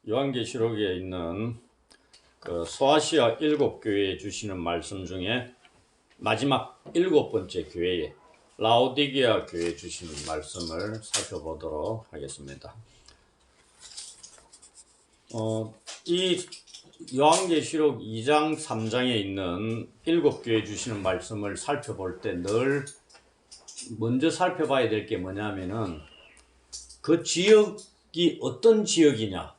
요한계시록에 있는 그 소아시아 7교회에 주시는 말씀 중에 마지막 7번째 교회에 라오디게아 교회에 주시는 말씀을 살펴보도록 하겠습니다. 이 요한계시록 2장 3장에 있는 7교회에 주시는 말씀을 살펴볼 때 늘 먼저 살펴봐야 될 게 뭐냐면은 그 지역이 어떤 지역이냐.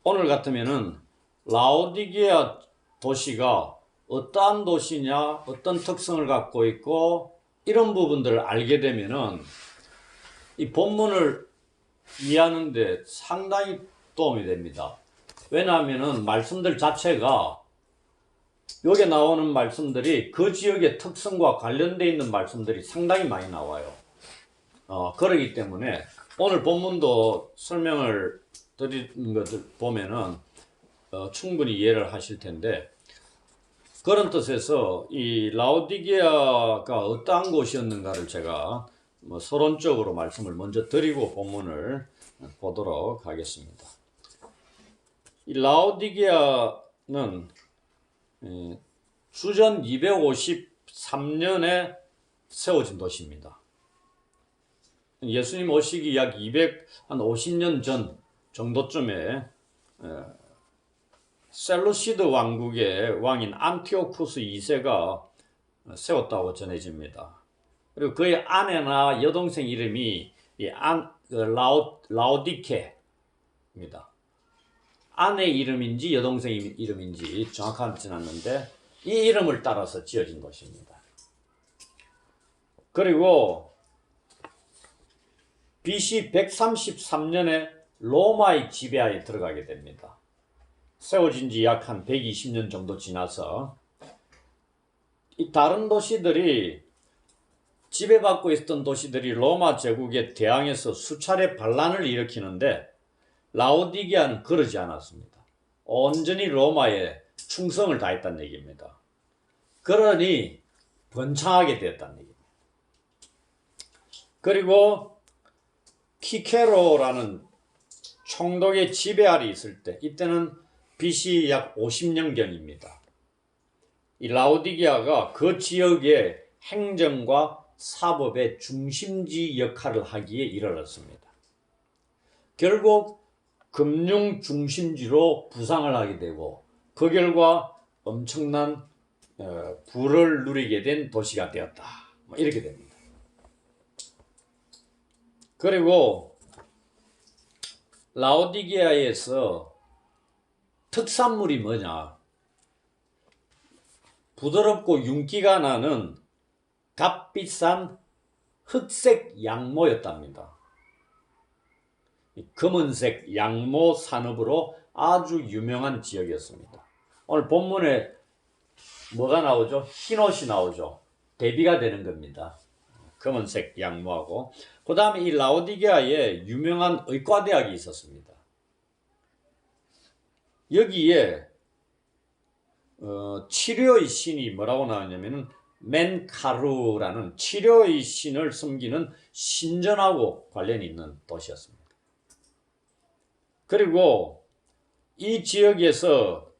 오늘 같으면은 라오디게아 도시가 어떠한 도시냐, 어떤 특성을 갖고 있고 이런 부분들을 알게 되면은 이 본문을 이해하는데 상당히 도움이 됩니다. 왜냐하면은 말씀들 자체가 여기 나오는 말씀들이 그 지역의 특성과 관련되어 있는 말씀들이 상당히 많이 나와요. 그러기 때문에 오늘 본문도 설명을 드리는 것을 보면은 충분히 이해를 하실 텐데, 그런 뜻에서 이 라오디게아가 어떠한 곳이었는가를 제가 서론적으로 말씀을 먼저 드리고 본문을 보도록 하겠습니다. 이 라오디게아는 주전 253년에 세워진 도시입니다. 예수님 오시기 약 250년 전 정도쯤에 셀루시드 왕국의 왕인 안티오쿠스 2세가 세웠다고 전해집니다. 그리고 그의 아내나 여동생 이름이 라오디케입니다. 아내 이름인지 여동생 이름인지 정확하지는 않는데 이 이름을 따라서 지어진 것입니다. 그리고 BC 133년에 로마의 지배하에 들어가게 됩니다. 세워진 지 약 한 120년 정도 지나서 이 다른 도시들이, 지배받고 있었던 도시들이 로마 제국에 대항해서 수차례 반란을 일으키는데 라오디게아는 그러지 않았습니다. 온전히 로마에 충성을 다했다는 얘기입니다. 그러니 번창하게 되었다는 얘기입니다. 그리고 키케로라는 총독의 지배 아래 있을 때, 이때는 BC 약 50년경입니다. 이 라오디게아가 그 지역의 행정과 사법의 중심지 역할을 하기에 이르렀습니다. 결국 금융 중심지로 부상을 하게 되고 그 결과 엄청난 부를 누리게 된 도시가 되었다. 이렇게 됩니다. 그리고 라오디게아에서 특산물이 뭐냐? 부드럽고 윤기가 나는 값비싼 흑색 양모였답니다. 검은색 양모 산업으로 아주 유명한 지역이었습니다. 오늘 본문에 뭐가 나오죠? 흰옷이 나오죠. 대비가 되는 겁니다. 검은색 양모하고. 그 다음에 이 라오디게아에 유명한 의과대학이 있었습니다. 여기에 치료의 신이 뭐라고 나왔냐면은 맨카루라는 치료의 신을 섬기는 신전하고 관련이 있는 도시였습니다. 그리고 이 지역에서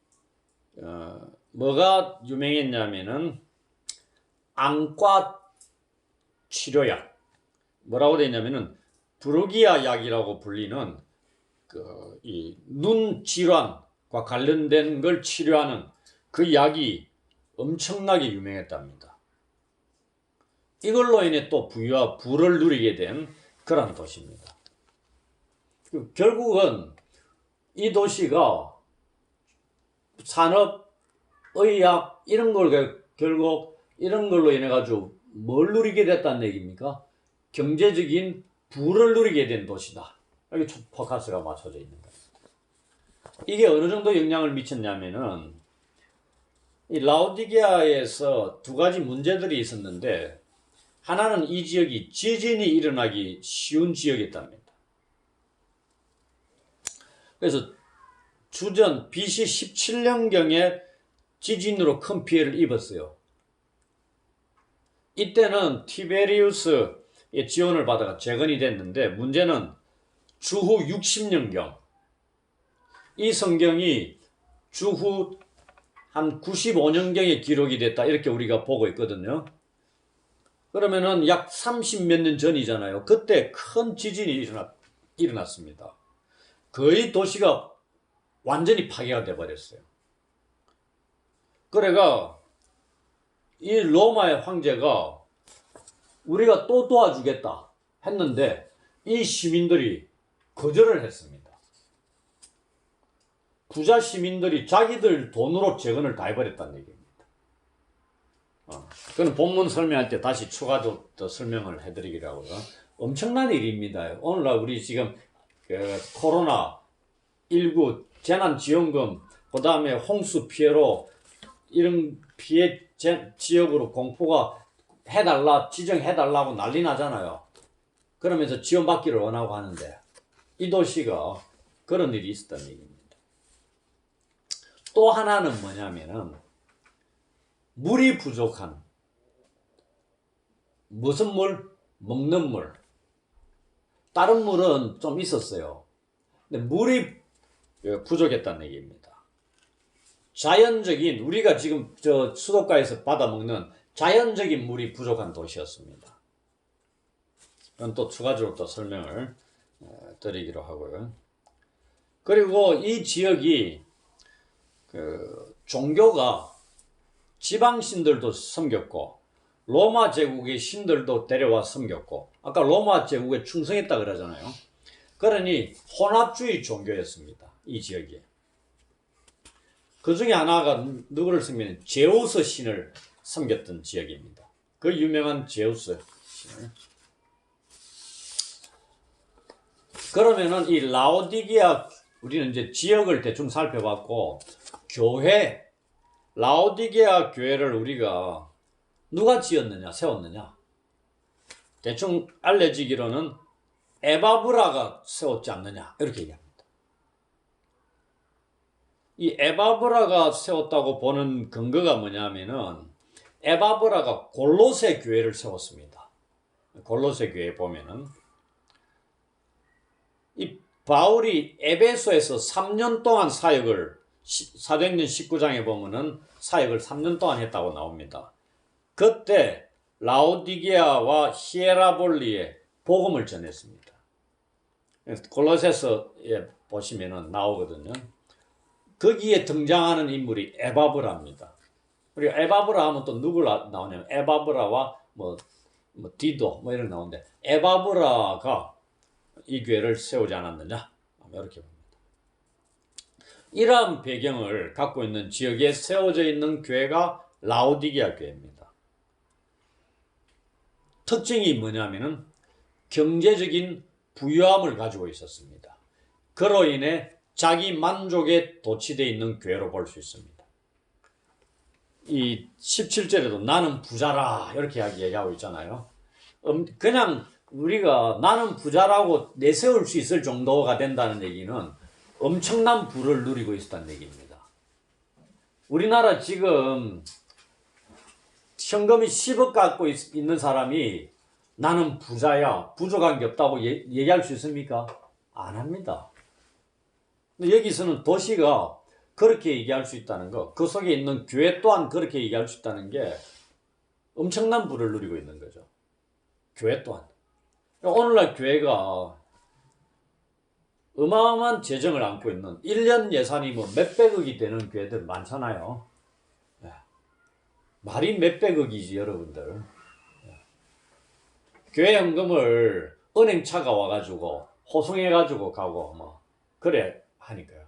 뭐가 유명했냐면은 안과 치료약, 뭐라고 되어 있냐면은 브루기아 약이라고 불리는 이 눈 질환과 관련된 걸 치료하는 그 약이 엄청나게 유명했답니다. 이걸로 인해 또 부유와 부를 누리게 된 그런 도시입니다. 결국은 이 도시가 산업, 의학 이런 걸 결국 이런 걸로 인해 가지고 뭘 누리게 됐다는 얘기입니까? 경제적인 부를 누리게 된 도시다. 여기 포커스가 맞춰져 있는 거예요. 이게 어느 정도 영향을 미쳤냐면은 이 라오디게아에서 두 가지 문제들이 있었는데, 하나는 이 지역이 지진이 일어나기 쉬운 지역이었답니다. 그래서 주전 BC 17년경에 지진으로 큰 피해를 입었어요. 이때는 티베리우스의 지원을 받아가 재건이 됐는데, 문제는 주후 60년경 이 성경이 주후 한 95년경에 기록이 됐다 이렇게 우리가 보고 있거든요. 그러면은 약 30몇 년 전이잖아요. 그때 큰 지진이 일어났습니다. 거의 도시가 완전히 파괴가 돼버렸어요. 그래가 이 로마의 황제가 우리가 또 도와주겠다 했는데 이 시민들이 거절을 했습니다. 부자 시민들이 자기들 돈으로 재건을 다 해버렸다는 얘기입니다. 그건 본문 설명할 때 다시 추가로 더 설명을 해드리기로 하고요. 엄청난 일입니다. 오늘날 우리 지금 코로나19 재난지원금, 그 다음에 홍수 피해로 이런 피해 지역으로 공포가 해달라, 지정해달라고 난리 나잖아요. 그러면서 지원받기를 원하고 하는데 이 도시가 그런 일이 있었다는 얘기입니다. 또 하나는 뭐냐면은 물이 부족한, 무슨 물? 먹는 물. 다른 물은 좀 있었어요. 근데 물이 부족했다는 얘기입니다. 자연적인, 우리가 지금 저 수도가에서 받아먹는 자연적인 물이 부족한 도시였습니다. 이건 또 추가적으로 또 설명을 드리기로 하고요. 그리고 이 지역이 종교가 지방신들도 섬겼고 로마 제국의 신들도 데려와 섬겼고, 아까 로마 제국에 충성했다 그러잖아요. 그러니 혼합주의 종교였습니다. 이 지역이. 그 중에 하나가 누구를 섬기는 제우스 신을 섬겼던 지역입니다. 그 유명한 제우스 신을. 그러면은 이 라오디게아, 우리는 이제 지역을 대충 살펴봤고, 교회, 라오디게아 교회를 우리가 누가 지었느냐, 세웠느냐? 대충 알려지기로는 에바브라가 세웠지 않느냐, 이렇게 얘기합니다. 이 에바브라가 세웠다고 보는 근거가 뭐냐면은 에바브라가 골로새 교회를 세웠습니다. 골로새 교회에 보면은 이 바울이 에베소에서 3년 동안 사역을, 사도행전 19장에 보면은 사역을 3년 동안 했다고 나옵니다. 그때 라오디게아와 히에라볼리에 복음을 전했습니다. 골로새서에 보시면은 나오거든요. 거기에 등장하는 인물이 에바브라입니다. 그리고 에바브라 하면 또 누굴 나오냐면 에바브라와 디도 이런 나오는데, 에바브라가 이 교회를 세우지 않았느냐, 이렇게 봅니다. 이러한 배경을 갖고 있는 지역에 세워져 있는 교회가 라오디게아 교회입니다. 특징이 뭐냐면은 경제적인 부유함을 가지고 있었습니다. 그로 인해 자기 만족에 도취되어 있는 교회로 볼 수 있습니다. 이 17절에도 나는 부자라 이렇게 얘기하고 있잖아요. 그냥 우리가 나는 부자라고 내세울 수 있을 정도가 된다는 얘기는 엄청난 부를 누리고 있었다는 얘기입니다. 우리나라 지금 현금이 10억 갖고 있는 사람이 나는 부자야, 부족한 게 없다고 얘기할 수 있습니까? 안 합니다. 근데 여기서는 도시가 그렇게 얘기할 수 있다는 거, 그 속에 있는 교회 또한 그렇게 얘기할 수 있다는 게 엄청난 부를 누리고 있는 거죠. 교회 또한. 오늘날 교회가 어마어마한 재정을 안고 있는, 1년 예산이 몇백억이 되는 교회들 많잖아요. 말이 몇백억이지 여러분들. 교회 현금을 은행차가 와가지고 호송해가지고 가고 그래 하니까요.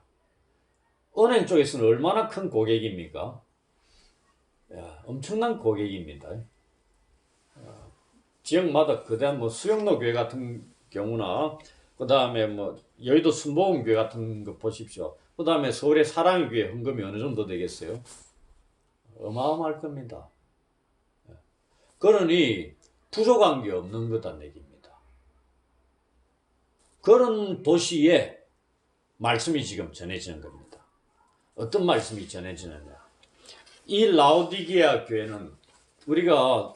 은행 쪽에서는 얼마나 큰 고객입니까? 엄청난 고객입니다. 지역마다 그다음 수영로 교회 같은 경우나, 그 다음에 여의도 순복음 교회 같은 거 보십시오. 그 다음에 서울의 사랑의 교회 헌금이 어느 정도 되겠어요? 어마어마할 겁니다. 그러니 부족한 게 없는 거다는 얘기입니다. 그런 도시에 말씀이 지금 전해지는 겁니다. 어떤 말씀이 전해지느냐? 이 라오디게아 교회는 우리가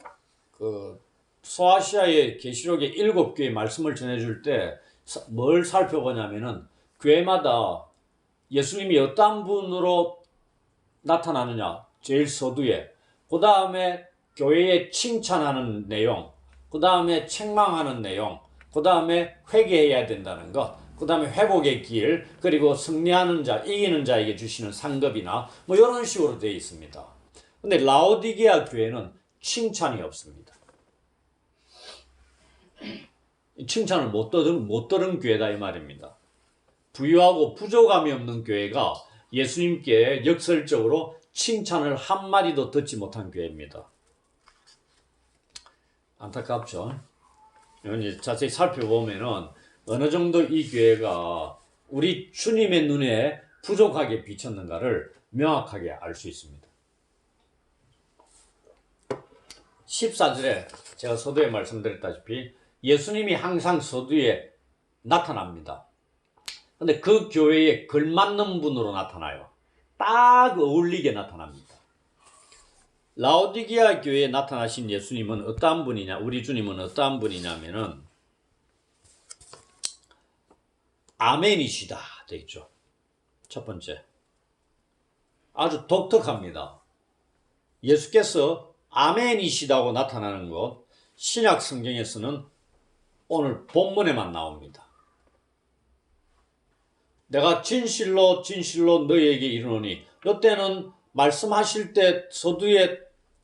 소아시아의 계시록의 7교회 말씀을 전해줄 때 뭘 살펴보냐면은 교회마다 예수님이 어떤 분으로 나타나느냐? 제일 서두에. 그 다음에 교회에 칭찬하는 내용, 그 다음에 책망하는 내용, 그 다음에 회개해야 된다는 것, 그 다음에 회복의 길, 그리고 승리하는 자, 이기는 자에게 주시는 상급이나 뭐 이런 식으로 되어 있습니다. 근데 라오디게아 교회는 칭찬이 없습니다. 칭찬을 못 들은 교회다 이 말입니다. 부유하고 부족함이 없는 교회가 예수님께 역설적으로 칭찬을 한마디도 듣지 못한 교회입니다. 안타깝죠. 이제 자세히 살펴보면은 어느 정도 이 교회가 우리 주님의 눈에 부족하게 비쳤는가를 명확하게 알 수 있습니다. 14절에 제가 서두에 말씀드렸다시피 예수님이 항상 서두에 나타납니다. 근데 그 교회에 걸맞는 분으로 나타나요. 딱 어울리게 나타납니다. 라오디게아 교회에 나타나신 예수님은 어떠한 분이냐, 우리 주님은 어떠한 분이냐면은 아멘이시다 되어 있죠. 첫 번째, 아주 독특합니다. 예수께서 아멘이시다고 나타나는 것, 신약 성경에서는 오늘 본문에만 나옵니다. 내가 진실로 진실로 너희에게 이르노니, 이때는 말씀하실 때 서두에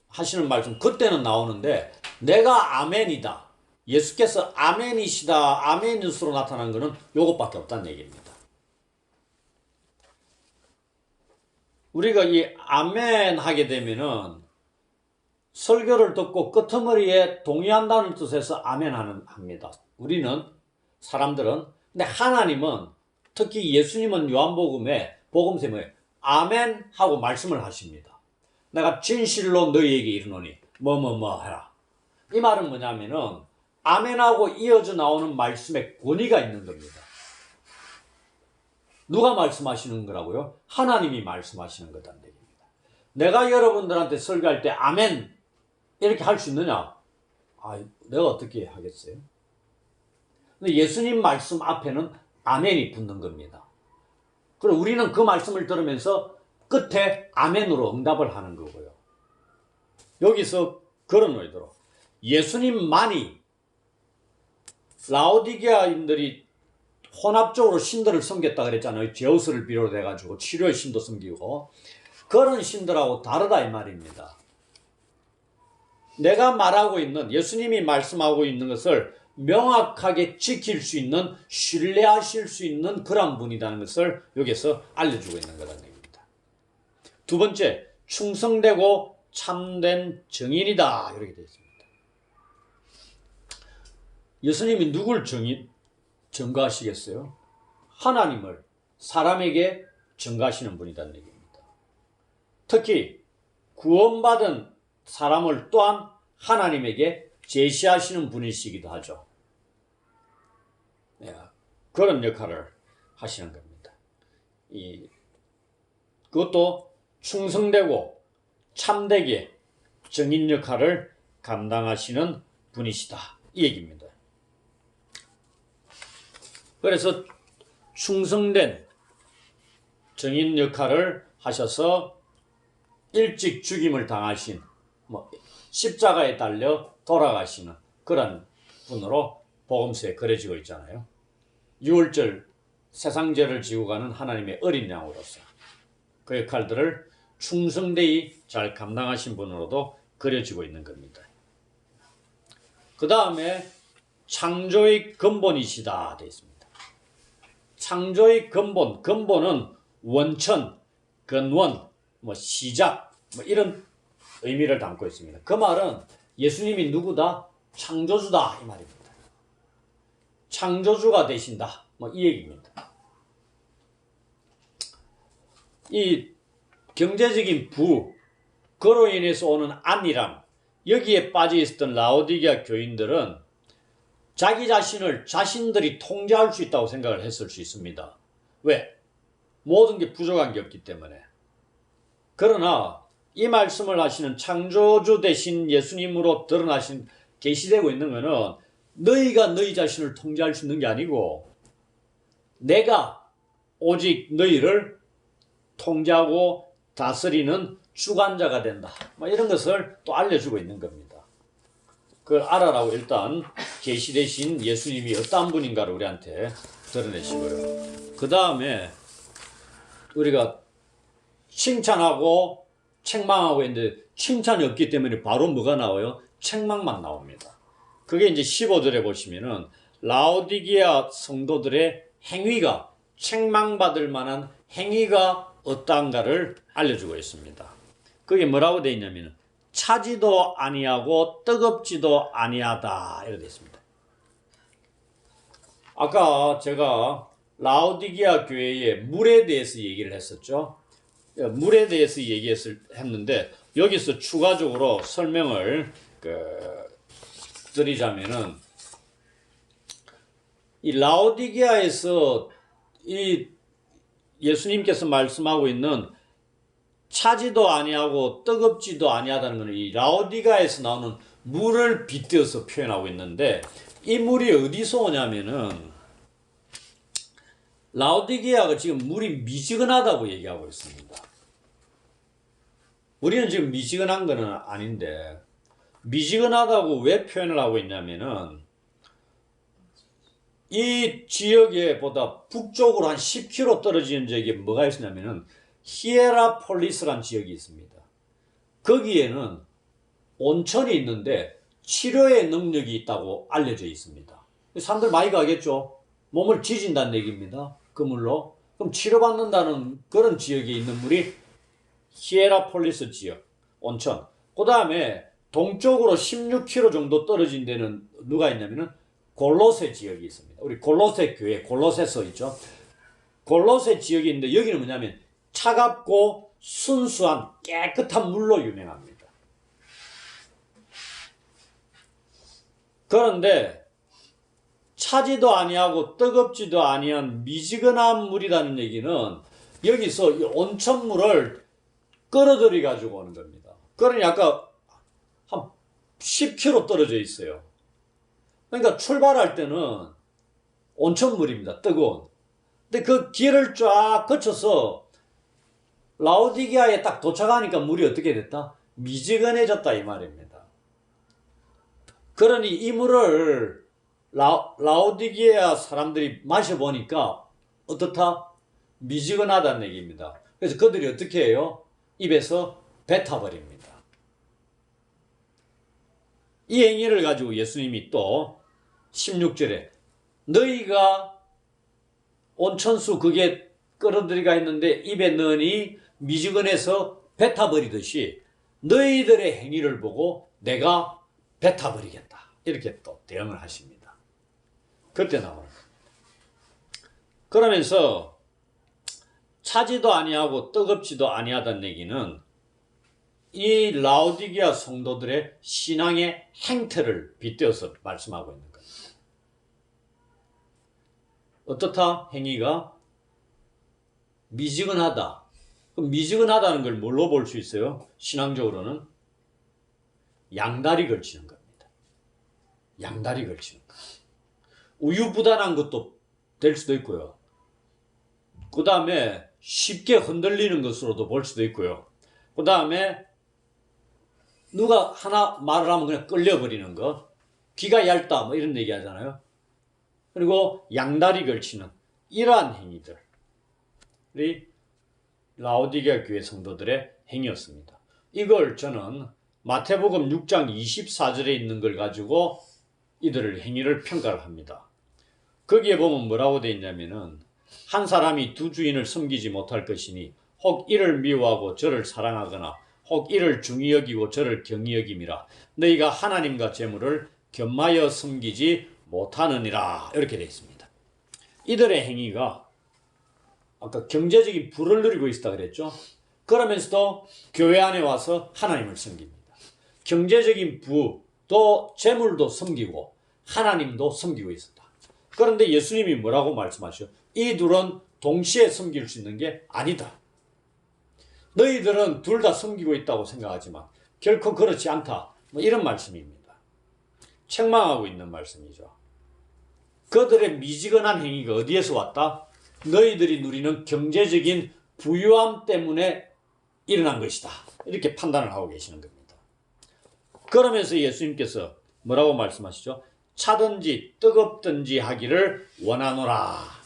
하시는 말씀 그때는 나오는데, 내가 아멘이다, 예수께서 아멘이시다, 아멘으로 나타난 것은 이것밖에 없다는 얘기입니다. 우리가 이 아멘 하게 되면은 설교를 듣고 끄트머리에 동의한다는 뜻에서 아멘 합니다. 우리는, 사람들은. 근데 하나님은, 특히 예수님은 요한복음에, 복음서에 뭐예요? 아멘 하고 말씀을 하십니다. 내가 진실로 너희에게 이르노니 뭐뭐뭐 해라. 이 말은 뭐냐면은 아멘하고 이어져 나오는 말씀에 권위가 있는 겁니다. 누가 말씀하시는 거라고요? 하나님이 말씀하시는 거다는 얘기입니다. 내가 여러분들한테 설교할 때 아멘 이렇게 할 수 있느냐? 내가 어떻게 하겠어요? 근데 예수님 말씀 앞에는 아멘이 붙는 겁니다. 그리고 우리는 그 말씀을 들으면서 끝에 아멘으로 응답을 하는 거고요. 여기서 그런 의도로 예수님만이, 라오디게아인들이 혼합적으로 신들을 섬겼다 그랬잖아요. 제우스를 비롯해가지고 치료의 신도 섬기고, 그런 신들하고 다르다 이 말입니다. 내가 말하고 있는, 예수님이 말씀하고 있는 것을 명확하게 지킬 수 있는, 신뢰하실 수 있는 그런 분이라는 것을 여기서 알려주고 있는 거라는 얘기입니다. 두 번째, 충성되고 참된 증인이다 이렇게 되어 있습니다. 예수님이 누굴 증거하시겠어요? 하나님을 사람에게 증거하시는 분이라는 얘기입니다. 특히 구원받은 사람을 또한 하나님에게 제시하시는 분이시기도 하죠. 그런 역할을 하시는 겁니다. 그것도 충성되고 참되게 증인 역할을 감당하시는 분이시다 이 얘기입니다. 그래서 충성된 증인 역할을 하셔서 일찍 죽임을 당하신, 십자가에 달려 돌아가시는 그런 분으로 복음서에 그려지고 있잖아요. 유월절 세상죄를 지고 가는 하나님의 어린 양으로서 그 역할들을 충성되이 잘 감당하신 분으로도 그려지고 있는 겁니다. 그 다음에 창조의 근본이시다 되어 있습니다. 창조의 근본은 원천, 근원, 시작 이런 의미를 담고 있습니다. 그 말은 예수님이 누구다? 창조주다 이 말입니다. 창조주가 되신다 이 얘기입니다. 이 경제적인 그로 인해서 오는 안일함, 여기에 빠져 있었던 라오디게아 교인들은 자기 자신들이 통제할 수 있다고 생각을 했을 수 있습니다. 왜? 모든 게 부족한 게 없기 때문에. 그러나 이 말씀을 하시는 창조주 되신 예수님으로 계시되고 있는 것은 너희가 너희 자신을 통제할 수 있는 게 아니고 내가 오직 너희를 통제하고 다스리는 주관자가 된다. 뭐 이런 것을 또 알려주고 있는 겁니다. 그걸 알아라고 일단 계시되신 예수님이 어떤 분인가를 우리한테 드러내시고요. 그 다음에 우리가 칭찬하고 책망하고 있는데 칭찬이 없기 때문에 바로 뭐가 나와요? 책망만 나옵니다. 그게 이제 15절에 보시면은 라오디게아 성도들의 행위가 책망받을 만한 행위가 어떠한가를 알려주고 있습니다. 그게 뭐라고 되어 있냐면 차지도 아니하고 뜨겁지도 아니하다 이렇게 되어 있습니다. 아까 제가 라오디게아 교회의 물에 대해서 얘기를 했었죠. 물에 대해서 했는데 여기서 추가적으로 설명을 드리자면은 이 라오디게아에서 이 예수님께서 말씀하고 있는 차지도 아니하고 뜨겁지도 아니하다는 것은 이 라오디게아에서 나오는 물을 빗대어서 표현하고 있는데 이 물이 어디서 오냐면은 라오디게아가 지금 물이 미지근하다고 얘기하고 있습니다. 우리는 지금 미지근한 건 아닌데 미지근하다고 왜 표현을 하고 있냐면은 이 지역에 보다 북쪽으로 한 10km 떨어지는 지역에 뭐가 있냐면은 히에라폴리스라는 지역이 있습니다. 거기에는 온천이 있는데 치료의 능력이 있다고 알려져 있습니다. 사람들 많이 가겠죠. 몸을 지진다는 얘기입니다. 그 물로. 그럼 치료받는다는 그런 지역에 있는 물이 히에라폴리스 지역, 온천. 그 다음에 동쪽으로 16km 정도 떨어진 데는 누가 있냐면은 골로새 지역이 있습니다. 우리 골로새 교회, 골로새서 있죠. 골로새 지역이 있는데 여기는 뭐냐면 차갑고 순수한 깨끗한 물로 유명합니다. 그런데 차지도 아니하고 뜨겁지도 아니한 미지근한 물이라는 얘기는 여기서 이 온천물을 끌어들여 가지고 오는 겁니다. 그러니 아까 한 10km 떨어져 있어요. 그러니까 출발할 때는 온천물입니다. 뜨거운. 근데 그 길을 쫙 거쳐서 라오디게아에 딱 도착하니까 물이 어떻게 됐다? 미지근해졌다 이 말입니다. 그러니 이 물을 라오디게아 사람들이 마셔보니까 어떻다? 미지근하다는 얘기입니다. 그래서 그들이 어떻게 해요? 입에서 뱉어버립니다. 이 행위를 가지고 예수님이 또 16절에 너희가 온천수 그게 끌어들이가 있는데 입에 넣으니 미지근해서 뱉어버리듯이 너희들의 행위를 보고 내가 뱉어버리겠다. 이렇게 또 대응을 하십니다. 그때 나오는 겁니다. 그러면서 차지도 아니하고 뜨겁지도 아니하다는 얘기는 이 라오디게아 성도들의 신앙의 행태를 빗대어서 말씀하고 있는 겁니다. 어떻다? 행위가 미지근하다. 그럼 미지근하다는 걸 뭘로 볼 수 있어요? 신앙적으로는 양다리 걸치는 겁니다. 양다리 걸치는 것. 우유부단한 것도 될 수도 있고요. 그 다음에 쉽게 흔들리는 것으로도 볼 수도 있고요. 그 다음에 누가 하나 말을 하면 그냥 끌려버리는 것. 귀가 얇다 뭐 이런 얘기 하잖아요. 그리고 양다리 걸치는 이러한 행위들이 라오디게아 교회 성도들의 행위였습니다. 이걸 저는 마태복음 6장 24절에 있는 걸 가지고 이들의 행위를 평가를 합니다. 거기에 보면 뭐라고 되어 있냐면은 한 사람이 두 주인을 섬기지 못할 것이니 혹 이를 미워하고 저를 사랑하거나 혹 이를 중히 여기고 저를 경히 여김이라 너희가 하나님과 재물을 겸하여 섬기지 못하느니라 이렇게 되어 있습니다. 이들의 행위가 아까 경제적인 부를 누리고 있다 그랬죠. 그러면서도 교회 안에 와서 하나님을 섬깁니다. 경제적인 부도 재물도 섬기고 하나님도 섬기고 있었다. 그런데 예수님이 뭐라고 말씀하셔? 이 둘은 동시에 섬길 수 있는 게 아니다. 너희들은 둘 다 섬기고 있다고 생각하지만 결코 그렇지 않다. 뭐 이런 말씀입니다. 책망하고 있는 말씀이죠. 그들의 미지근한 행위가 어디에서 왔다? 너희들이 누리는 경제적인 부유함 때문에 일어난 것이다. 이렇게 판단을 하고 계시는 겁니다. 그러면서 예수님께서 뭐라고 말씀하시죠? 차든지 뜨겁든지 하기를 원하노라.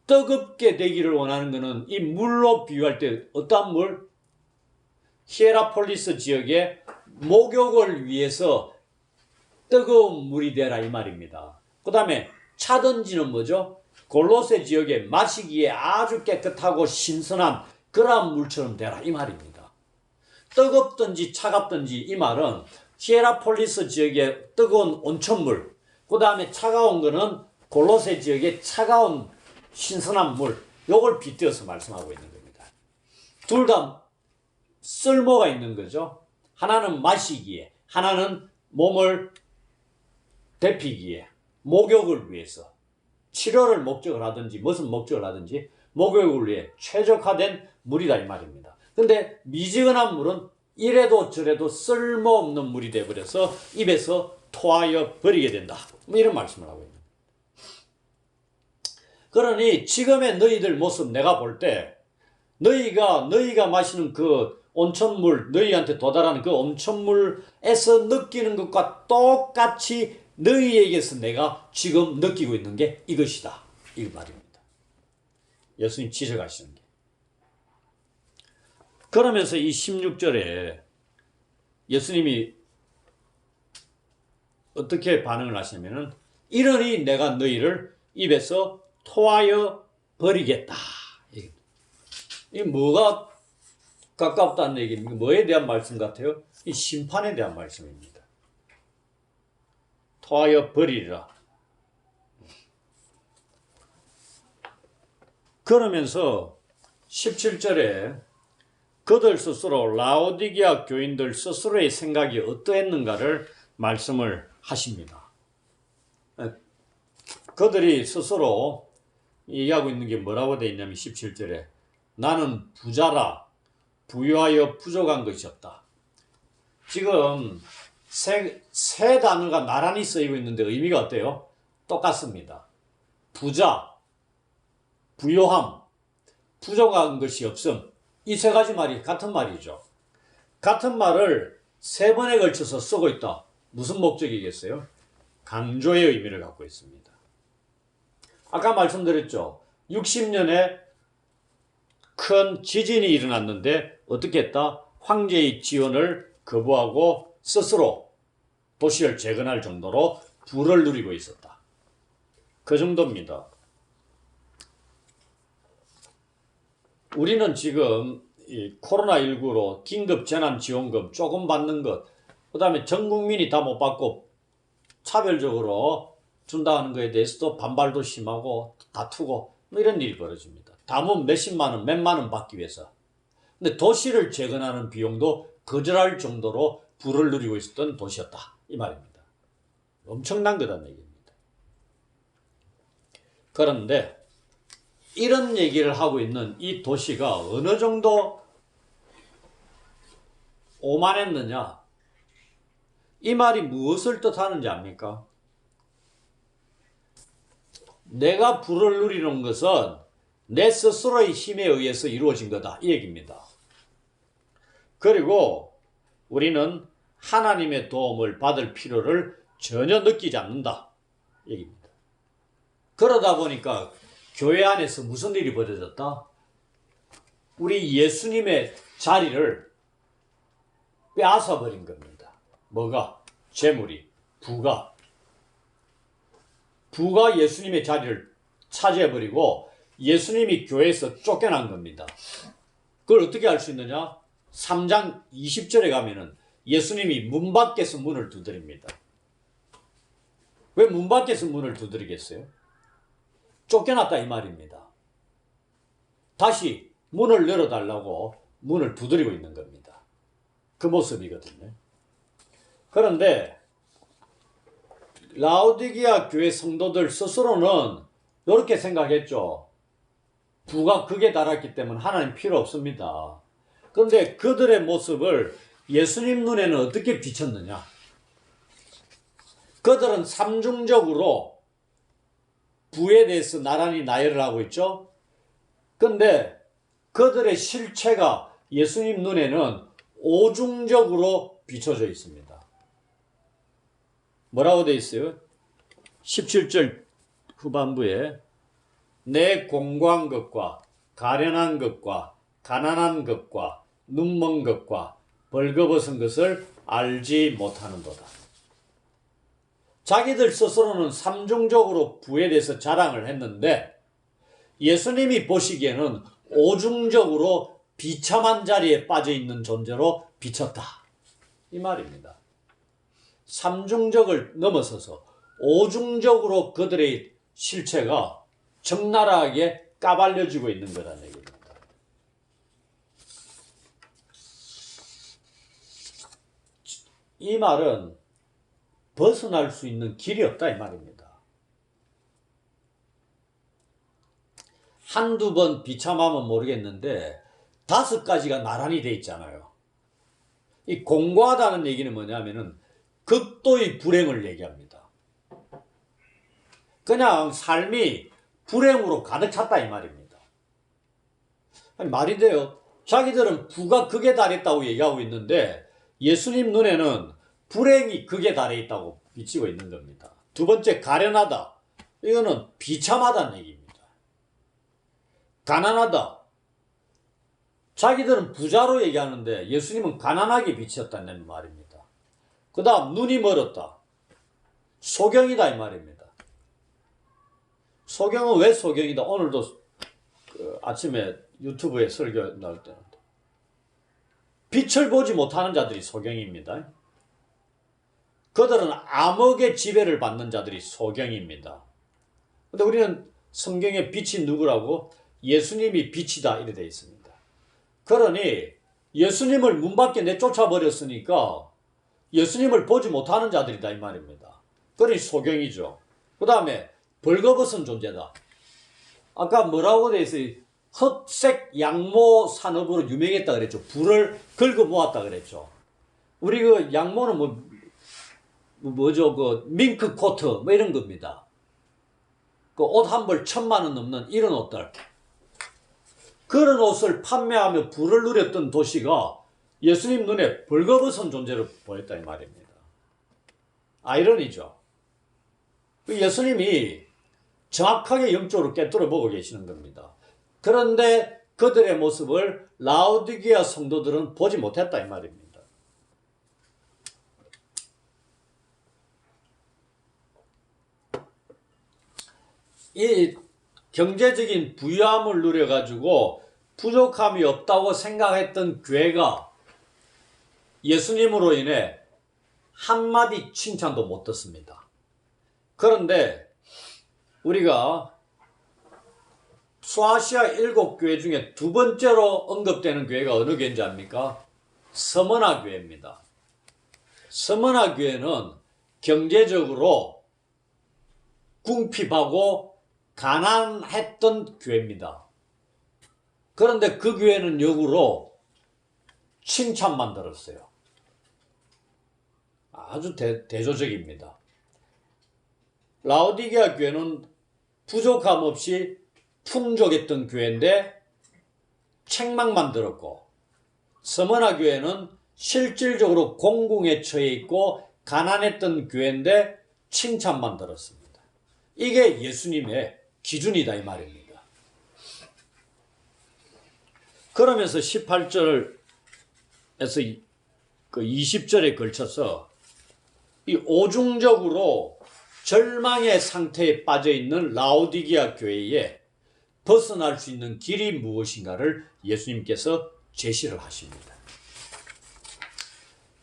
뜨겁게 되기를 원하는 것은 이 물로 비유할 때 어떠한 물? 히에라폴리스 지역의 목욕을 위해서 뜨거운 물이 되라 이 말입니다. 그 다음에 차든지는 뭐죠? 골로새 지역에 마시기에 아주 깨끗하고 신선한 그러한 물처럼 되라 이 말입니다. 뜨겁든지 차갑든지 이 말은 히에라폴리스 지역의 뜨거운 온천물, 그 다음에 차가운 거는 골로새 지역의 차가운 신선한 물, 요걸 빗대어서 말씀하고 있는 겁니다. 둘 다 쓸모가 있는 거죠. 하나는 마시기에, 하나는 몸을 데피기에, 목욕을 위해서, 치료를 목적을 하든지 무슨 목적을 하든지 목욕을 위해 최적화된 물이다 이 말입니다. 근데 미지근한 물은 이래도 저래도 쓸모없는 물이 되어버려서 입에서 토하여 버리게 된다. 뭐 이런 말씀을 하고 있습니다. 그러니 지금의 너희들 모습 내가 볼 때 너희가 마시는 그 온천물, 너희한테 도달하는 그 온천물에서 느끼는 것과 똑같이 너희에게서 내가 지금 느끼고 있는 게 이것이다. 이 말입니다. 예수님 지적하시는 게. 그러면서 이 16절에 예수님이 어떻게 반응을 하시냐면은 이러니 내가 너희를 입에서 토하여 버리겠다. 이게 뭐가 가깝다는 얘기입니까? 뭐에 대한 말씀 같아요? 이 심판에 대한 말씀입니다. 토하여 버리리라. 그러면서 17절에 그들 스스로 라오디게아 교인들 스스로의 생각이 어떠했는가를 말씀을 하십니다. 그들이 스스로 얘기하고 있는 게 뭐라고 되어 있냐면 17절에 나는 부자라 부유하여 부족한 것이 없다. 지금 세 단어가 나란히 쓰이고 있는데 의미가 어때요? 똑같습니다. 부자, 부요함, 부족한 것이 없음. 이 세 가지 말이 같은 말이죠. 같은 말을 세 번에 걸쳐서 쓰고 있다. 무슨 목적이겠어요? 강조의 의미를 갖고 있습니다. 아까 말씀드렸죠. 60년에 큰 지진이 일어났는데 어떻게 했다? 황제의 지원을 거부하고 스스로 도시를 재건할 정도로 부를 누리고 있었다. 그 정도입니다. 우리는 지금 이 코로나19로 긴급 재난지원금 조금 받는 것, 그 다음에 전 국민이 다 못 받고 차별적으로 준다는 것에 대해서도 반발도 심하고 다투고 뭐 이런 일이 벌어집니다. 담은 몇십만 원, 몇만 원 받기 위해서. 근데 도시를 재건하는 비용도 거절할 정도로 부를 누리고 있었던 도시였다. 이 말입니다. 엄청난 거다는 얘기입니다. 그런데 이런 얘기를 하고 있는 이 도시가 어느 정도 오만했느냐? 이 말이 무엇을 뜻하는지 압니까? 내가 부를 누리는 것은 내 스스로의 힘에 의해서 이루어진 거다. 이 얘기입니다. 그리고 우리는 하나님의 도움을 받을 필요를 전혀 느끼지 않는다. 얘기입니다. 그러다 보니까 교회 안에서 무슨 일이 벌어졌다? 우리 예수님의 자리를 빼앗아버린 겁니다. 뭐가? 재물이, 부가 예수님의 자리를 차지해버리고 예수님이 교회에서 쫓겨난 겁니다. 그걸 어떻게 알 수 있느냐? 3장 20절에 가면은 예수님이 문 밖에서 문을 두드립니다. 왜 문 밖에서 문을 두드리겠어요? 쫓겨났다 이 말입니다. 다시 문을 열어달라고 문을 두드리고 있는 겁니다. 그 모습이거든요. 그런데 라오디게아 교회 성도들 스스로는 이렇게 생각했죠. 부가 극에 달았기 때문에 하나님 필요 없습니다. 그런데 그들의 모습을 예수님 눈에는 어떻게 비쳤느냐? 그들은 삼중적으로 부에 대해서 나란히 나열을 하고 있죠. 근데 그들의 실체가 예수님 눈에는 오중적으로 비춰져 있습니다. 뭐라고 되어 있어요? 17절 후반부에 내 공고한 것과 가련한 것과 가난한 것과 눈먼 것과 벌거벗은 것을 알지 못하는도다. 자기들 스스로는 삼중적으로 부에 대해서 자랑을 했는데 예수님이 보시기에는 오중적으로 비참한 자리에 빠져 있는 존재로 비쳤다. 이 말입니다. 삼중적을 넘어서서 오중적으로 그들의 실체가 적나라하게 까발려지고 있는 거라는 얘기입니다. 이 말은 벗어날 수 있는 길이 없다 이 말입니다. 한두 번 비참하면 모르겠는데 5가지가 나란히 돼 있잖아요. 이 공고하다는 얘기는 뭐냐면은 극도의 불행을 얘기합니다. 그냥 삶이 불행으로 가득 찼다 이 말입니다. 아니, 말이 돼요. 자기들은 부가 극에 달했다고 얘기하고 있는데 예수님 눈에는 불행이 극에 달해 있다고 비치고 있는 겁니다. 두 번째, 가련하다. 이거는 비참하다는 얘기입니다. 가난하다. 자기들은 부자로 얘기하는데 예수님은 가난하게 비쳤다는 말입니다. 그 다음, 눈이 멀었다. 소경이다 이 말입니다. 소경은 왜 소경이다? 오늘도 아침에 유튜브에 설교 나올 때는 빛을 보지 못하는 자들이 소경입니다. 그들은 암흑의 지배를 받는 자들이 소경입니다. 근데 우리는 성경의 빛이 누구라고? 예수님이 빛이다 이래 되어 있습니다. 그러니 예수님을 문 밖에 내쫓아 버렸으니까 예수님을 보지 못하는 자들이다 이 말입니다. 그러니 소경이죠. 그 다음에 벌거벗은 존재다. 아까 뭐라고 되어 있어요? 흑색 양모 산업으로 유명했다 그랬죠. 불을 긁어 모았다 그랬죠. 우리 그 양모는 뭐죠? 그 밍크 코트 뭐 이런 겁니다. 그 옷 한 벌 1,000만 원 넘는 이런 옷들. 그런 옷을 판매하며 부를 누렸던 도시가 예수님 눈에 벌거벗은 존재로 보였다 이 말입니다. 아이러니죠. 예수님이 정확하게 영적으로 꿰뚫어 보고 계시는 겁니다. 그런데 그들의 모습을 라오디게아 성도들은 보지 못했다 이 말입니다. 이 경제적인 부유함을 누려가지고 부족함이 없다고 생각했던 교회가 예수님으로 인해 한마디 칭찬도 못 듣습니다. 그런데 우리가 소아시아 7교회 중에 두 번째로 언급되는 교회가 어느 교회인지 압니까? 서머나 교회입니다. 서머나 교회는 경제적으로 궁핍하고 가난했던 교회입니다. 그런데 그 교회는 역으로 칭찬만 들었어요. 아주 대조적입니다. 라오디게아 교회는 부족함 없이 풍족했던 교회인데 책망만 들었고, 서머나 교회는 실질적으로 공공에 처해 있고 가난했던 교회인데 칭찬만 들었습니다. 이게 예수님의 기준이다 이 말입니다. 그러면서 18절에서 그 20절에 걸쳐서 이 오중적으로 절망의 상태에 빠져 있는 라오디게아 교회에 벗어날 수 있는 길이 무엇인가를 예수님께서 제시를 하십니다.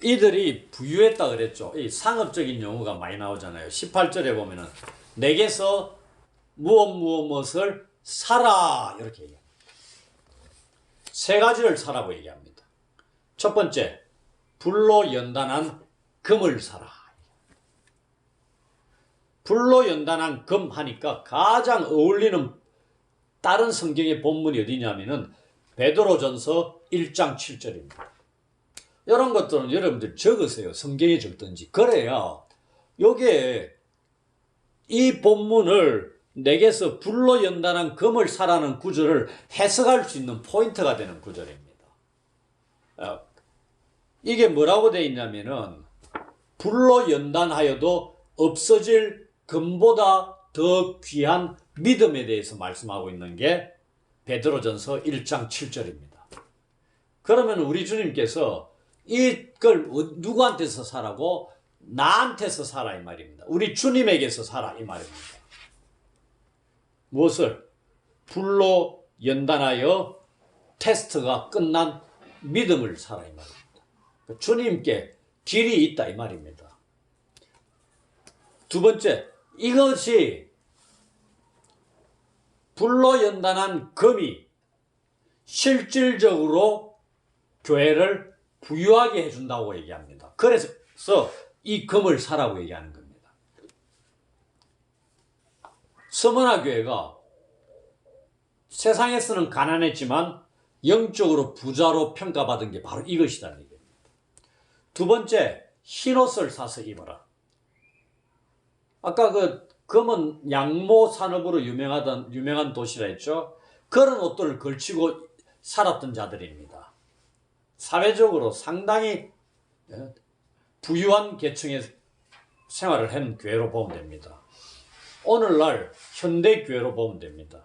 이들이 부유했다 그랬죠. 이 상업적인 용어가 많이 나오잖아요. 18절에 보면은 내게서 무엇을 사라 이렇게 얘기합니다. 3가지를 사라고 얘기합니다. 첫 번째, 불로 연단한 금을 사라. 불로 연단한 금 하니까 가장 어울리는 다른 성경의 본문이 어디냐면은 베드로전서 1장 7절입니다. 이런 것들은 여러분들 적으세요. 성경에 적든지. 그래야 요게 이 본문을 내게서 불로 연단한 금을 사라는 구절을 해석할 수 있는 포인트가 되는 구절입니다. 이게 뭐라고 되어 있냐면은 불로 연단하여도 없어질 금보다 더 귀한 믿음에 대해서 말씀하고 있는 게 베드로전서 1장 7절입니다. 그러면 우리 주님께서 이걸 누구한테서 사라고? 나한테서 사라 이 말입니다. 우리 주님에게서 사라 이 말입니다. 무엇을? 불로 연단하여 테스트가 끝난 믿음을 사라 이 말입니다. 주님께 길이 있다 이 말입니다. 두 번째, 이것이 불로 연단한 금이 실질적으로 교회를 부유하게 해준다고 얘기합니다. 그래서 이 금을 사라고 얘기하는 겁니다. 서머나 교회가 세상에서는 가난했지만 영적으로 부자로 평가받은 게 바로 이것이라는 얘기입니다. 두 번째, 흰옷을 사서 입어라. 아까 금은 양모 산업으로 유명한 도시라 했죠. 그런 옷들을 걸치고 살았던 자들입니다. 사회적으로 상당히 부유한 계층의 생활을 한 교회로 보면 됩니다. 오늘날 현대 교회로 보면 됩니다.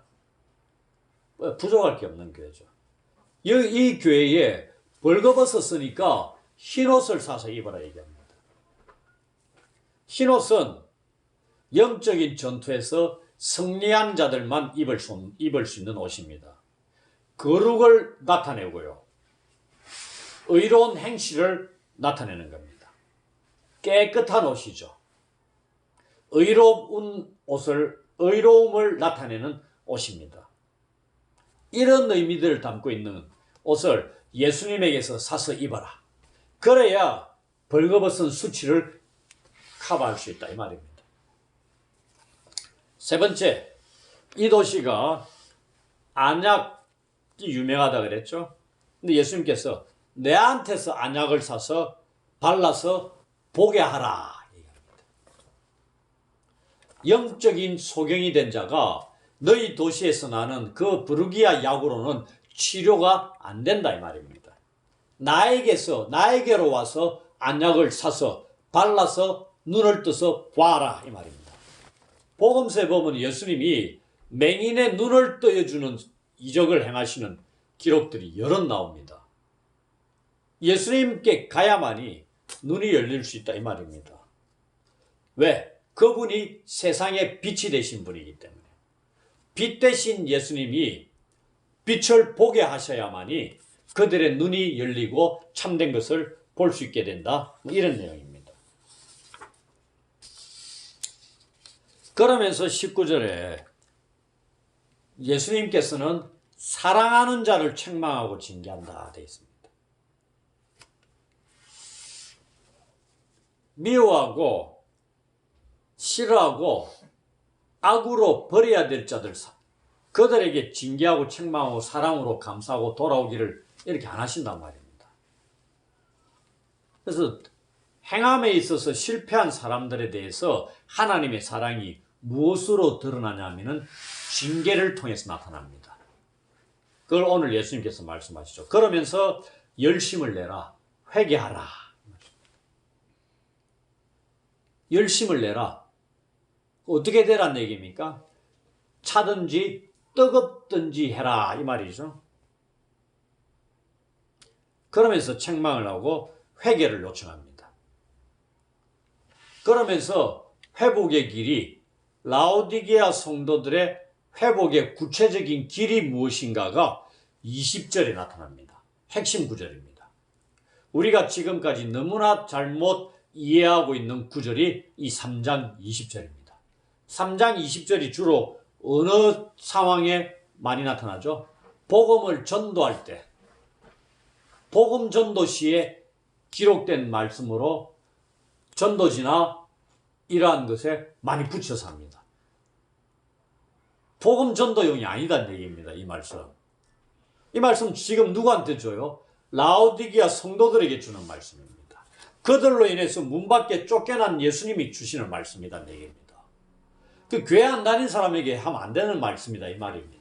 부족할 게 없는 교회죠. 이 교회에 벌거벗었으니까 흰옷을 사서 입어라 얘기합니다. 흰옷은 영적인 전투에서 승리한 자들만 입을 수 있는 옷입니다. 거룩을 나타내고요. 의로운 행실을 나타내는 겁니다. 깨끗한 옷이죠. 의로움을 나타내는 옷입니다. 이런 의미들을 담고 있는 옷을 예수님에게서 사서 입어라. 그래야 벌거벗은 수치를 커버할 수 있다 이 말입니다. 세 번째, 이 도시가 안약이 유명하다 그랬죠. 근데 예수님께서 내한테서 안약을 사서 발라서 보게 하라. 영적인 소경이 된 자가 너희 도시에서 나는 그 부르기아 약으로는 치료가 안 된다 이 말입니다. 나에게로 와서 안약을 사서 발라서 눈을 떠서 봐라 이 말입니다. 복음서에 보면 예수님이 맹인의 눈을 떠여주는 이적을 행하시는 기록들이 여러 나옵니다. 예수님께 가야만이 눈이 열릴 수 있다 이 말입니다. 왜? 그분이 세상의 빛이 되신 분이기 때문에. 빛 대신 예수님이 빛을 보게 하셔야만이 그들의 눈이 열리고 참된 것을 볼 수 있게 된다. 이런 내용입니다. 그러면서 19절에 예수님께서는 사랑하는 자를 책망하고 징계한다 되어 있습니다. 미워하고 싫어하고 악으로 버려야 될 자들, 그들에게 징계하고 책망하고 사랑으로 감사하고 돌아오기를 이렇게 안 하신단 말입니다. 그래서 행함에 있어서 실패한 사람들에 대해서 하나님의 사랑이 무엇으로 드러나냐면은 징계를 통해서 나타납니다. 그걸 오늘 예수님께서 말씀하시죠. 그러면서 열심을 내라, 회개하라. 열심을 내라. 어떻게 되란 얘기입니까? 차든지 뜨겁든지 해라 이 말이죠. 그러면서 책망을 하고 회개를 요청합니다. 그러면서 회복의 길이, 라오디게아 성도들의 회복의 구체적인 길이 무엇인가가 20절에 나타납니다. 핵심 구절입니다. 우리가 지금까지 너무나 잘못 이해하고 있는 구절이 이 3장 20절입니다. 3장 20절이 주로 어느 상황에 많이 나타나죠? 복음을 전도할 때, 복음 전도 시에 기록된 말씀으로 전도지나 이러한 것에 많이 붙여서 합니다. 복음 전도용이 아니다는 얘기입니다. 이 말씀. 이 말씀 지금 누구한테 줘요? 라오디게아 성도들에게 주는 말씀입니다. 그들로 인해서 문 밖에 쫓겨난 예수님이 주시는 말씀이라는 얘기입니다. 그 교회 안 다니는 사람에게 하면 안 되는 말씀이다 이 말입니다.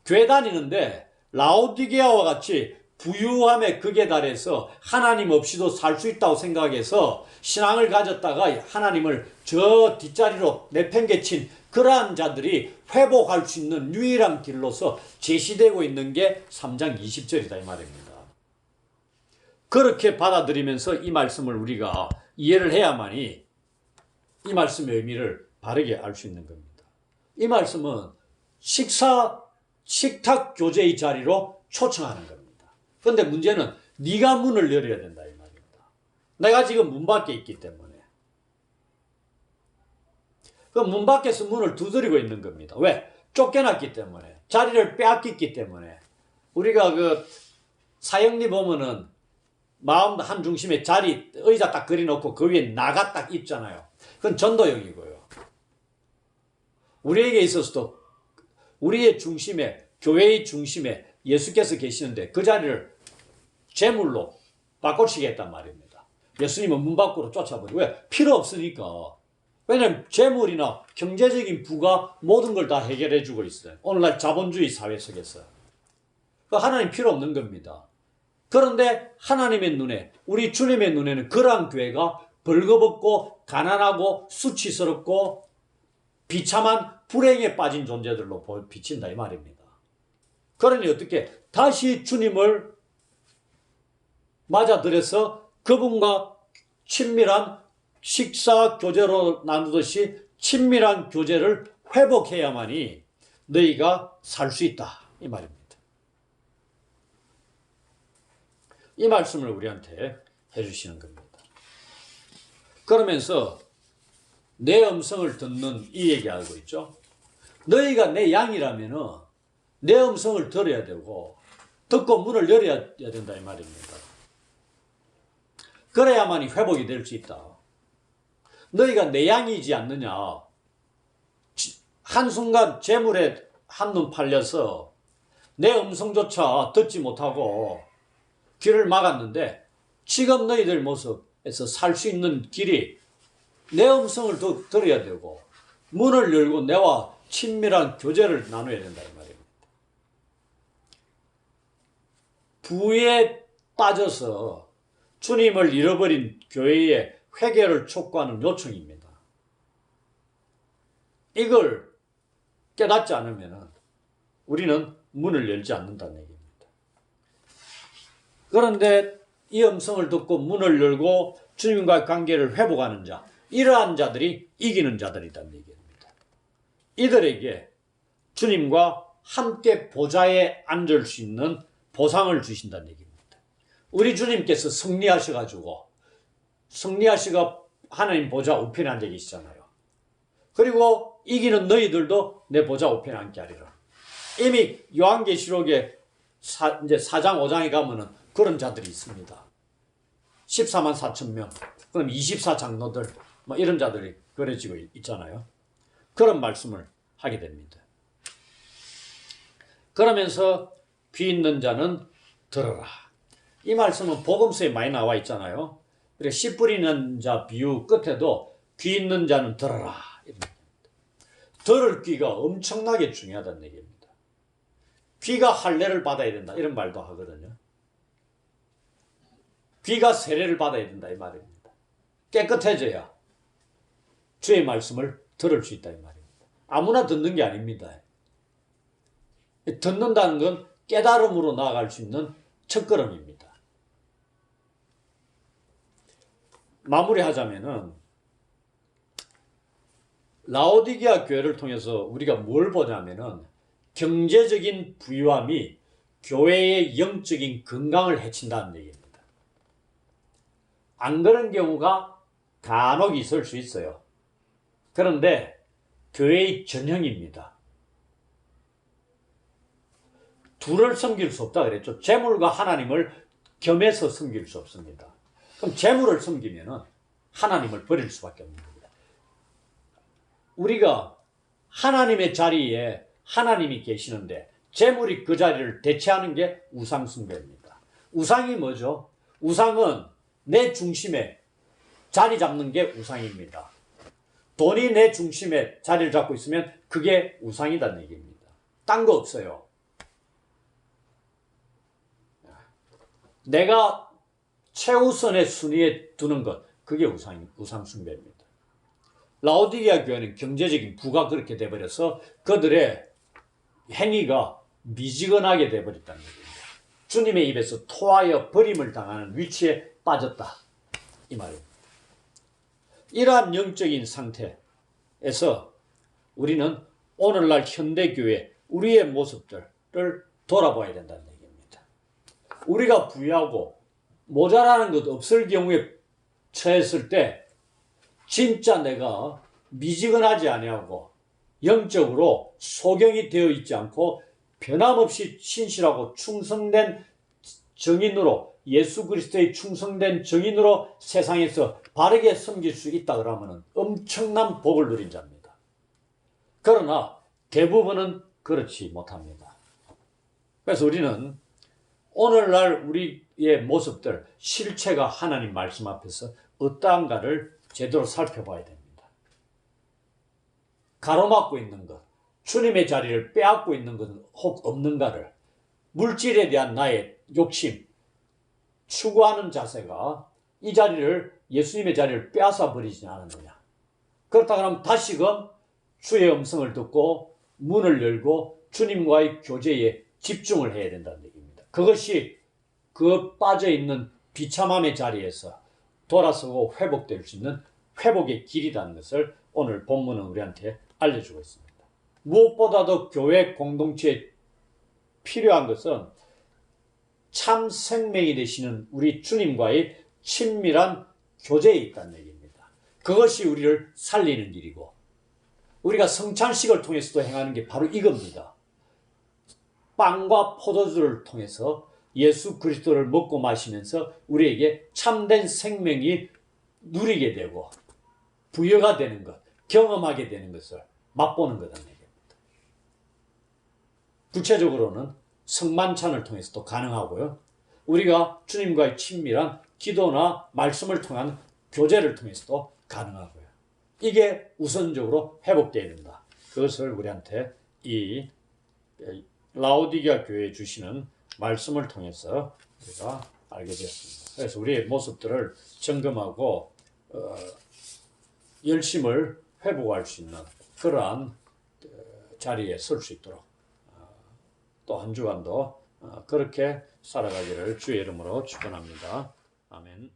교회 다니는데 라오디게아와 같이 부유함의 극에 달해서 하나님 없이도 살 수 있다고 생각해서 신앙을 가졌다가 하나님을 저 뒷자리로 내팽개친 그러한 자들이 회복할 수 있는 유일한 길로서 제시되고 있는 게 3장 20절이다 이 말입니다. 그렇게 받아들이면서 이 말씀을 우리가 이해를 해야만이 이 말씀의 의미를 바르게 알 수 있는 겁니다. 이 말씀은 식탁 교제의 자리로 초청하는 겁니다. 그런데 문제는 네가 문을 열어야 된다 이 말입니다. 내가 지금 문 밖에 있기 때문에. 그 문 밖에서 문을 두드리고 있는 겁니다. 왜? 쫓겨났기 때문에. 자리를 빼앗겼기 때문에. 우리가 그 사형리 보면은 마음 한 중심에 자리, 의자 딱 그려놓고 그 위에 나가 딱 있잖아요. 그건 전도형이고요. 우리에게 있어서도 우리의 중심에, 교회의 중심에 예수께서 계시는데 그 자리를 재물로 바꿔치겠단 말입니다. 예수님은 문 밖으로 쫓아버리고. 왜? 필요 없으니까. 왜냐하면 재물이나 경제적인 부가 모든 걸 다 해결해 주고 있어요. 오늘날 자본주의 사회 속에서. 하나님 필요 없는 겁니다. 그런데 하나님의 눈에, 우리 주님의 눈에는 그러한 교회가 벌거벗고 가난하고 수치스럽고 비참한 불행에 빠진 존재들로 비친다 이 말입니다. 그러니 어떻게 다시 주님을 맞아들여서 그분과 친밀한 식사 교제로 나누듯이 친밀한 교제를 회복해야만이 너희가 살 수 있다 이 말입니다. 이 말씀을 우리한테 해주시는 겁니다. 그러면서 내 음성을 듣는 이 얘기 알고 있죠? 너희가 내 양이라면은 내 음성을 들어야 되고 듣고 문을 열어야 된다 이 말입니다. 그래야만이 회복이 될 수 있다. 너희가 내 양이지 않느냐. 한순간 재물에 한눈 팔려서 내 음성조차 듣지 못하고 길을 막았는데 지금 너희들 모습에서 살 수 있는 길이 내 음성을 들어야 되고 문을 열고 내와 친밀한 교제를 나눠야 된다 이 말입니다. 부에 빠져서 주님을 잃어버린 교회의 회개를 촉구하는 요청입니다. 이걸 깨닫지 않으면 우리는 문을 열지 않는다는 얘기입니다. 그런데 이 음성을 듣고 문을 열고 주님과의 관계를 회복하는 자, 이러한 자들이 이기는 자들이라는 얘기입니다. 이들에게 주님과 함께 보좌에 앉을 수 있는 보상을 주신다는 얘기입니다. 우리 주님께서 승리하셔가지고 하나님 보좌 우편에 앉아 계시잖아요. 그리고 이기는 너희들도 내 보좌 우편에 앉게 하리라. 이미 요한계시록에 이제 4장 5장에 가면은 그런 자들이 있습니다. 14만 4천 명, 그럼 24장로들, 뭐 이런 자들이 그려지고 있잖아요. 그런 말씀을 하게 됩니다. 그러면서 귀 있는 자는 들어라. 이 말씀은 복음서에 많이 나와 있잖아요. 그래 씨 뿌리는 자 비유 끝에도 귀 있는 자는 들어라. 들을 귀가 엄청나게 중요하다는 얘기입니다. 귀가 할례를 받아야 된다 이런 말도 하거든요. 귀가 세례를 받아야 된다 이 말입니다. 깨끗해져야 주의 말씀을 들을 수 있다 이 말입니다. 아무나 듣는 게 아닙니다. 듣는다는 건 깨달음으로 나아갈 수 있는 첫걸음입니다. 마무리하자면은 라오디게아 교회를 통해서 우리가 뭘 보냐면은 경제적인 부유함이 교회의 영적인 건강을 해친다는 얘기입니다. 안 그런 경우가 간혹 있을 수 있어요. 그런데 교회의 전형입니다. 둘을 섬길 수 없다 그랬죠. 재물과 하나님을 겸해서 섬길 수 없습니다. 그럼 재물을 섬기면은 하나님을 버릴 수밖에 없는 겁니다. 우리가 하나님의 자리에 하나님이 계시는데 재물이 그 자리를 대체하는 게 우상 숭배입니다. 우상이 뭐죠? 우상은 내 중심에 자리 잡는 게 우상입니다. 돈이 내 중심에 자리를 잡고 있으면 그게 우상이라는 얘기입니다. 딴 거 없어요. 내가 최우선의 순위에 두는 것, 그게 우상 숭배입니다. 라오디게아 교회는 경제적인 부가 그렇게 돼버려서 그들의 행위가 미지근하게 돼버렸다는 얘기입니다. 주님의 입에서 토하여 버림을 당하는 위치에 빠졌다, 이 말입니다. 이러한 영적인 상태에서 우리는 오늘날 현대교회 우리의 모습들을 돌아봐야 된다는 얘기입니다. 우리가 부유하고 모자라는 것 없을 경우에 처했을 때 진짜 내가 미지근하지 아니하고 영적으로 소경이 되어 있지 않고 변함없이 신실하고 충성된 정인으로, 예수 그리스도의 충성된 정인으로 세상에서 바르게 섬길 수 있다 그러면 엄청난 복을 누린 자입니다. 그러나 대부분은 그렇지 못합니다. 그래서 우리는 오늘날 우리의 모습들, 실체가 하나님 말씀 앞에서 어떠한가를 제대로 살펴봐야 됩니다. 가로막고 있는 것, 주님의 자리를 빼앗고 있는 것은 혹 없는가를, 물질에 대한 나의 욕심, 추구하는 자세가 이 자리를, 예수님의 자리를 빼앗아 버리지 않았느냐. 그렇다 그러면 다시금 주의 음성을 듣고 문을 열고 주님과의 교제에 집중을 해야 된다는 얘기입니다. 그것이 그 빠져있는 비참함의 자리에서 돌아서고 회복될 수 있는 회복의 길이라는 것을 오늘 본문은 우리한테 알려주고 있습니다. 무엇보다도 교회 공동체에 필요한 것은 참 생명이 되시는 우리 주님과의 친밀한 교제에 있다는 얘기입니다. 그것이 우리를 살리는 길이고, 우리가 성찬식을 통해서도 행하는 게 바로 이겁니다. 빵과 포도주를 통해서 예수 그리스도를 먹고 마시면서 우리에게 참된 생명이 누리게 되고 부여가 되는 것, 경험하게 되는 것을 맛보는 거라는 얘기입니다. 구체적으로는 성만찬을 통해서도 가능하고요. 우리가 주님과의 친밀한 기도나 말씀을 통한 교제를 통해서도 가능하고요. 이게 우선적으로 회복되어야 된다. 그것을 우리한테 이 라오디게아 교회에 주시는 말씀을 통해서 우리가 알게 되었습니다. 그래서 우리의 모습들을 점검하고 열심을 회복할 수 있는 그러한 자리에 설 수 있도록 또 한 주간도 그렇게 살아가기를 주의 이름으로 축원합니다. 아멘.